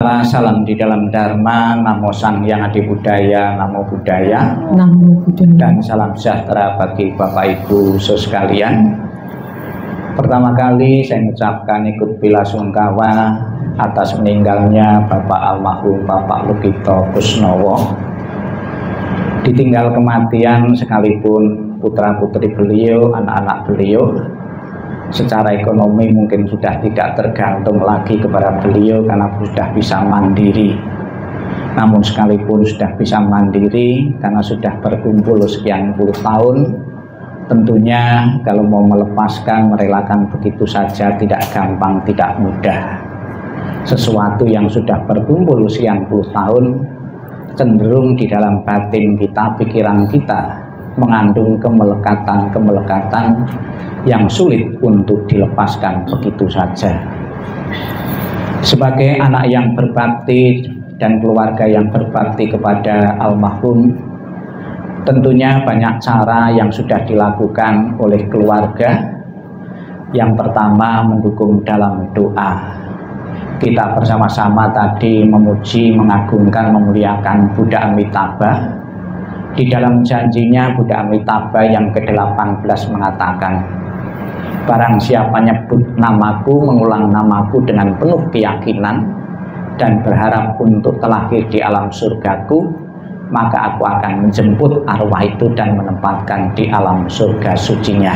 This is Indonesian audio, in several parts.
Salam di dalam Dharma, Namo Sang Hyang Adi Budaya, Namo Buddhaya, Namo Buddhaya. Dan salam sejahtera bagi Bapak Ibu sekalian. Pertama kali saya mengucapkan ikut belasungkawa atas meninggalnya Bapak almarhum Bapak Lukito Kusnowo. Ditinggal kematian sekalipun putra-putri beliau, anak-anak beliau, secara ekonomi mungkin sudah tidak tergantung lagi kepada beliau karena sudah bisa mandiri. Namun sekalipun sudah bisa mandiri karena sudah berkumpul sekian puluh tahun, tentunya kalau mau melepaskan, merelakan begitu saja tidak gampang, tidak mudah. Sesuatu yang sudah berkumpul sekian puluh tahun cenderung di dalam batin kita, pikiran kita mengandung kemelekatan yang sulit untuk dilepaskan begitu saja. Sebagai anak yang berbakti dan keluarga yang berbakti kepada almarhum, tentunya banyak cara yang sudah dilakukan oleh keluarga. Yang pertama, mendukung dalam doa. Kita bersama-sama tadi memuji, mengagungkan, memuliakan Buddha Amitabha. Di dalam janjinya Buddha Amitabha yang ke-18 mengatakan, barang siapa nyebut namaku, mengulang namaku dengan penuh keyakinan dan berharap untuk terlahir di alam surgaku, maka aku akan menjemput arwah itu dan menempatkan di alam surga sucinya.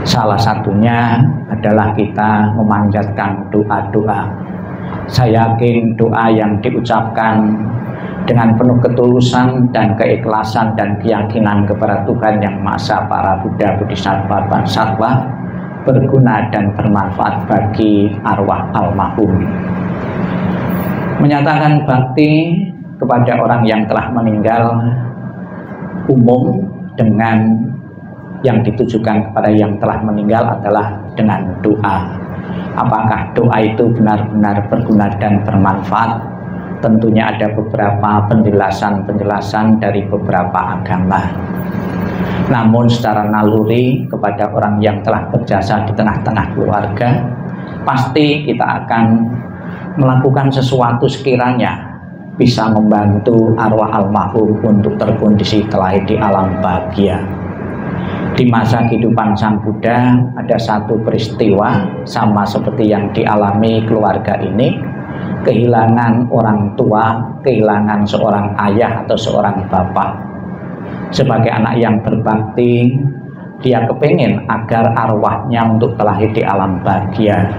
Salah satunya adalah kita memanjatkan doa-doa. Saya yakin doa yang diucapkan dengan penuh ketulusan dan keikhlasan dan keyakinan kepada Tuhan Yang Maha Esa, para Buddha, Bodhisattva, dan Sattva berguna dan bermanfaat bagi arwah almarhum. Menyatakan bakti kepada orang yang telah meninggal umum dengan yang ditujukan kepada yang telah meninggal adalah dengan doa. Apakah doa itu benar-benar berguna dan bermanfaat? Tentunya ada beberapa penjelasan dari beberapa agama. Namun secara naluri kepada orang yang telah berjasa di tengah-tengah keluarga, pasti kita akan melakukan sesuatu sekiranya bisa membantu arwah almarhum untuk terkondisi terlahir di alam bahagia. Di masa kehidupan Sang Buddha ada satu peristiwa sama seperti yang dialami keluarga ini, kehilangan orang tua, kehilangan seorang ayah atau seorang bapak. Sebagai anak yang berbakti, dia kepingin agar arwahnya untuk terlahir di alam bahagia.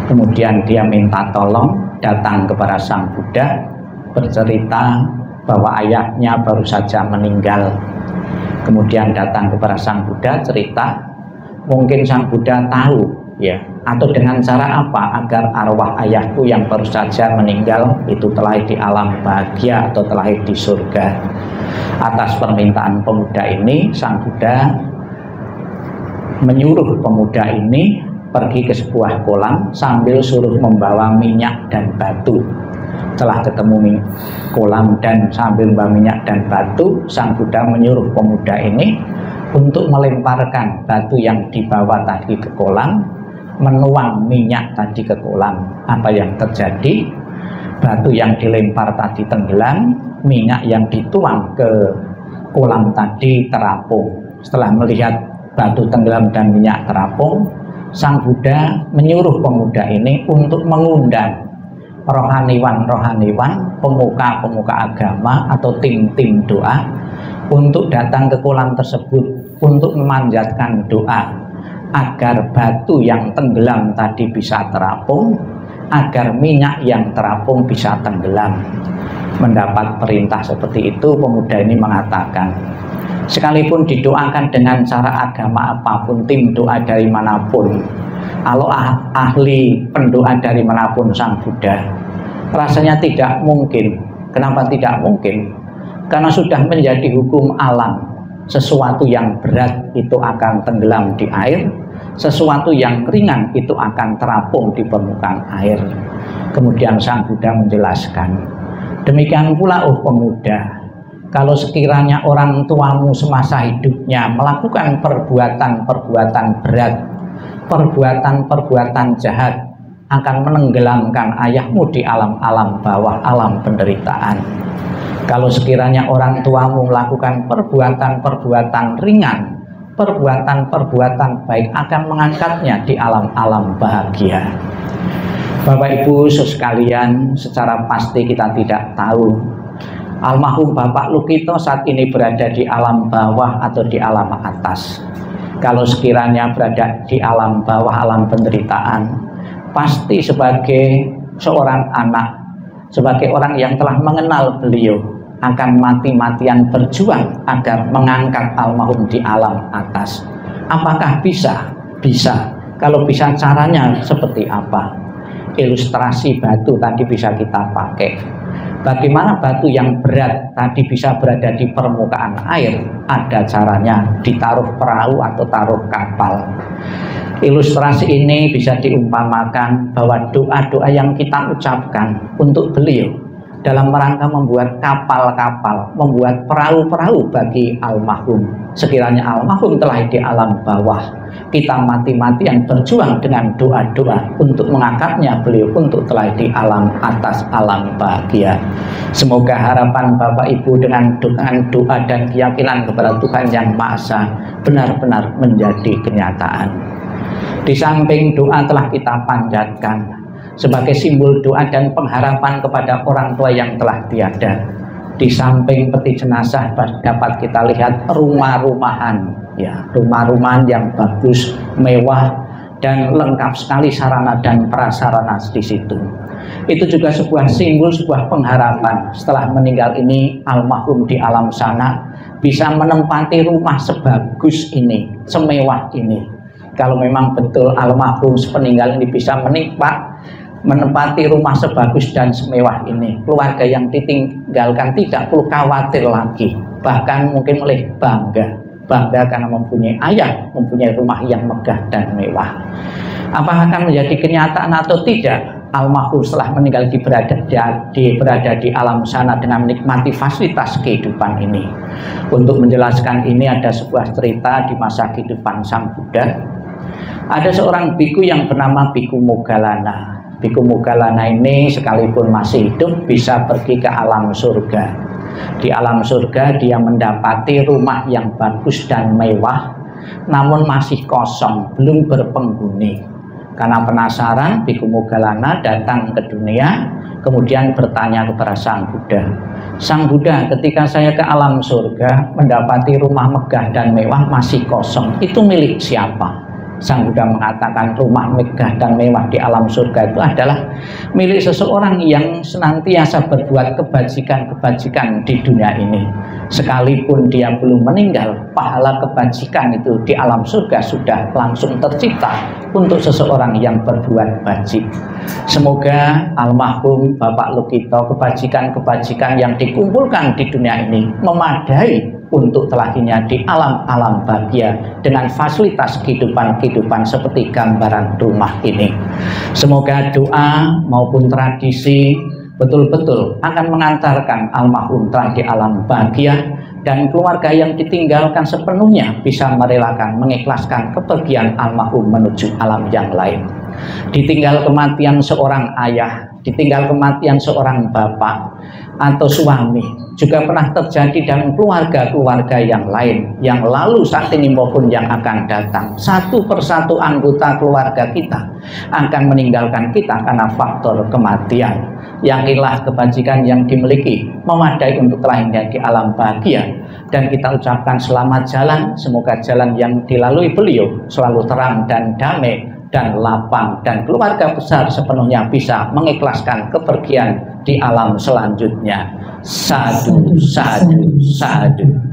Kemudian dia minta tolong datang kepada Sang Buddha, bercerita bahwa ayahnya baru saja meninggal. Kemudian datang kepada Sang Buddha, cerita, mungkin Sang Buddha tahu ya, atau dengan cara apa agar arwah ayahku yang baru saja meninggal itu terlahir di alam bahagia atau terlahir di surga. Atas permintaan pemuda ini, Sang Buddha menyuruh pemuda ini pergi ke sebuah kolam sambil suruh membawa minyak dan batu. Setelah ketemu kolam dan sambil membawa minyak dan batu, Sang Buddha menyuruh pemuda ini untuk melemparkan batu yang dibawa tadi ke kolam, menuang minyak tadi ke kolam. Apa yang terjadi? Batu yang dilempar tadi tenggelam, minyak yang dituang ke kolam tadi terapung. Setelah melihat batu tenggelam dan minyak terapung, Sang Buddha menyuruh pemuda ini untuk mengundang rohaniwan, pemuka-pemuka agama atau tim-tim doa untuk datang ke kolam tersebut untuk memanjatkan doa agar batu yang tenggelam tadi bisa terapung, agar minyak yang terapung bisa tenggelam. Mendapat perintah seperti itu, pemuda ini mengatakan, sekalipun didoakan dengan cara agama apapun, tim doa dari manapun, kalau ahli pendoa dari manapun Sang Buddha, rasanya tidak mungkin. Kenapa tidak mungkin? Karena sudah menjadi hukum alam. Sesuatu yang berat itu akan tenggelam di air, sesuatu yang ringan itu akan terapung di permukaan air. Kemudian Sang Buddha menjelaskan, demikian pula oh pemuda, kalau sekiranya orang tuamu semasa hidupnya melakukan perbuatan-perbuatan berat, perbuatan-perbuatan jahat, akan menenggelamkan ayahmu di alam-alam bawah, alam penderitaan. Kalau sekiranya orang tuamu melakukan perbuatan-perbuatan ringan, perbuatan-perbuatan baik, akan mengangkatnya di alam-alam bahagia. Bapak Ibu sekalian, secara pasti kita tidak tahu almarhum Bapak Lukito saat ini berada di alam bawah atau di alam atas. Kalau sekiranya berada di alam bawah, alam penderitaan, pasti sebagai seorang anak, sebagai orang yang telah mengenal beliau, akan mati-matian berjuang agar mengangkat almarhum di alam atas. Apakah bisa? Bisa. Kalau bisa, caranya seperti apa? Ilustrasi batu tadi bisa kita pakai. Bagaimana batu yang berat tadi bisa berada di permukaan air? Ada caranya, ditaruh perahu atau taruh kapal. Ilustrasi ini bisa diumpamakan bahwa doa-doa yang kita ucapkan untuk beliau dalam rangka membuat kapal-kapal, membuat perahu-perahu bagi almarhum. Sekiranya almarhum telah di alam bawah, kita mati-matian berjuang dengan doa-doa untuk mengangkatnya beliau untuk telah di alam atas, alam bahagia. Semoga harapan Bapak Ibu dengan doa dan keyakinan kepada Tuhan Yang Maha Esa benar-benar menjadi kenyataan. Di samping doa telah kita panjatkan sebagai simbol doa dan pengharapan kepada orang tua yang telah tiada. Di samping peti jenazah dapat kita lihat rumah-rumahan, ya, rumah-rumahan yang bagus, mewah, dan lengkap sekali sarana dan prasarana di situ. Itu juga sebuah simbol, sebuah pengharapan setelah meninggal ini almarhum di alam sana bisa menempati rumah sebagus ini, semewah ini. Kalau memang betul almarhum sepeninggal ini bisa menempati rumah sebagus dan semewah ini, keluarga yang ditinggalkan tidak perlu khawatir lagi, bahkan mungkin mulai bangga karena mempunyai ayah, mempunyai rumah yang megah dan mewah. Apakah akan menjadi kenyataan atau tidak? Almarhum setelah meninggal berada di alam sana dengan menikmati fasilitas kehidupan ini. Untuk menjelaskan ini ada sebuah cerita di masa kehidupan Sang Buddha. Ada seorang biku yang bernama Biku Moggallana. Biku Moggallana ini sekalipun masih hidup bisa pergi ke alam surga. Di alam surga dia mendapati rumah yang bagus dan mewah, namun masih kosong, belum berpenghuni. Karena penasaran, Biku Moggallana datang ke dunia, kemudian bertanya kepada Sang Buddha. Sang Buddha, ketika saya ke alam surga mendapati rumah megah dan mewah masih kosong, itu milik siapa? Sang Buddha mengatakan rumah megah dan mewah di alam surga itu adalah milik seseorang yang senantiasa berbuat kebajikan-kebajikan di dunia ini. Sekalipun dia belum meninggal, pahala kebajikan itu di alam surga sudah langsung tercipta untuk seseorang yang berbuat bajik. Semoga almarhum Bapak Lukito kebajikan-kebajikan yang dikumpulkan di dunia ini memadai untuk telahinya di alam-alam bahagia dengan fasilitas kehidupan seperti gambaran rumah ini. Semoga doa maupun tradisi betul-betul akan mengantarkan almarhum telah di alam bahagia, dan keluarga yang ditinggalkan sepenuhnya bisa merelakan, mengikhlaskan kepergian almarhum menuju alam yang lain. Ditinggal kematian seorang ayah, ditinggal kematian seorang bapak atau suami juga pernah terjadi dalam keluarga-keluarga yang lain yang lalu saat ini maupun yang akan datang. Satu persatu anggota keluarga kita akan meninggalkan kita karena faktor kematian. Yakinlah kebajikan yang dimiliki memadai untuk terlahirnya di alam bahagia, dan kita ucapkan selamat jalan. Semoga jalan yang dilalui beliau selalu terang dan damai dan lapang, dan keluarga besar sepenuhnya bisa mengikhlaskan kepergian di alam selanjutnya. Sadu, sadu, sadu.